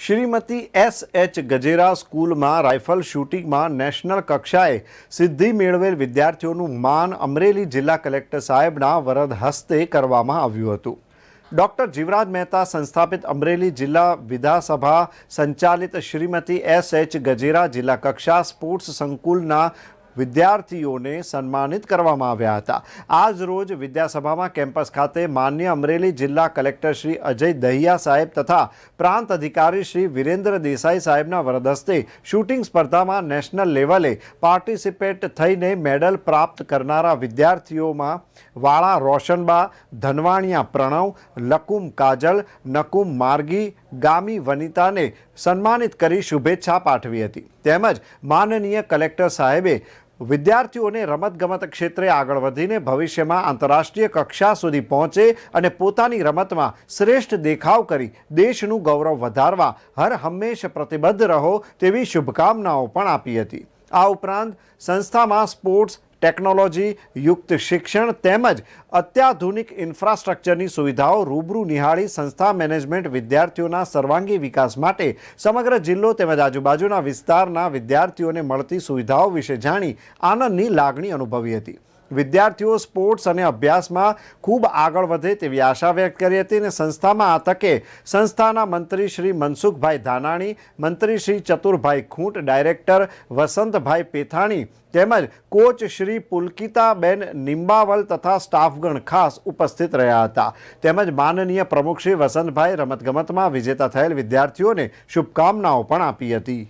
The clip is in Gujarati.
શ્રીમતી S.H. ગજેરા સ્કૂલમાં રાઇફલ શૂટિંગમાં નેશનલ કક્ષાએ સિદ્ધિ મેળવેલ વિદ્યાર્થીઓનું માન અમરેલી જિલ્લા કલેક્ટર સાહેબના વરદ હસ્તે કરવામાં આવ્યું હતું। ડૉક્ટર જીવરાજ મહેતા સંસ્થાપિત અમરેલી જિલ્લા વિધાનસભા સંચાલિત શ્રીમતી S.H. ગજેરા જિલ્લા કક્ષા સ્પોર્ટ્સ સંકુલના વિદ્યાર્થીઓને સન્માનિત કરવામાં આવ્યા હતા। આજ રોજ વિદ્યાસભામાં કેમ્પસ ખાતે માન્ય અમરેલી જિલ્લા કલેક્ટર શ્રી અજય દહિયા સાહેબ તથા પ્રાંત અધિકારી શ્રી વિરેન્દ્ર દેસાઈ સાહેબના વરદ હસ્તે શૂટિંગ સ્પર્ધામાં નેશનલ લેવલે પાર્ટિસિપેટ થઈને મેડલ પ્રાપ્ત કરનારા વિદ્યાર્થીઓમાં વાળા રોશનબા, ધનવાણિયા પ્રણવ, લકુમ કાજલ, નકુમ માર્ગી, ગામી વનિતાને સન્માનિત કરી શુભેચ્છા પાઠવી હતી। તેમજ માનનીય કલેક્ટર સાહેબે વિદ્યાર્થીઓને રમતગમત ક્ષેત્રે આગળ વધીને ભવિષ્યમાં આંતરરાષ્ટ્રીય કક્ષા સુધી પહોંચે અને પોતાની રમતમાં શ્રેષ્ઠ દેખાવ કરી દેશનું ગૌરવ વધારવા હર હંમેશ પ્રતિબદ્ધ રહો તેવી શુભકામનાઓ પણ આપી હતી। આ ઉપરાંત સંસ્થામાં સ્પોર્ટ્સ ટેકનોલોજી યુક્ત શિક્ષણ તેમજ અત્યાધુનિક ઇન્ફ્રાસ્ટ્રક્ચરની સુવિધાઓ રૂબરૂ નિહાળી સંસ્થા મેનેજમેન્ટ વિદ્યાર્થીઓના સર્વાંગી વિકાસ માટે સમગ્ર જિલ્લો તેમજ આજુબાજુના વિસ્તારના વિદ્યાર્થીઓને મળતી સુવિધાઓ વિશે જાણી આનંદની લાગણી અનુભવી હતી। વિદ્યાર્થીઓ સ્પોર્ટ્સ અને અભ્યાસમાં ખૂબ આગળ વધે તેવી આશા વ્યક્ત કરી હતી અને સંસ્થામાં આ તકે સંસ્થાના મંત્રી શ્રી મનસુખભાઈ ધાનાણી, મંત્રી શ્રી ચતુરભાઈ ખૂંટ, ડાયરેક્ટર વસંતભાઈ પેથાણી તેમજ કોચ શ્રી પુલકિતાબેન નિંબાવલ તથા સ્ટાફગણ ખાસ ઉપસ્થિત રહ્યા હતા। તેમજ માનનીય પ્રમુખ શ્રી વસંતભાઈ રમતગમતમાં વિજેતા થયેલ વિદ્યાર્થીઓને શુભકામનાઓ પણ આપી હતી।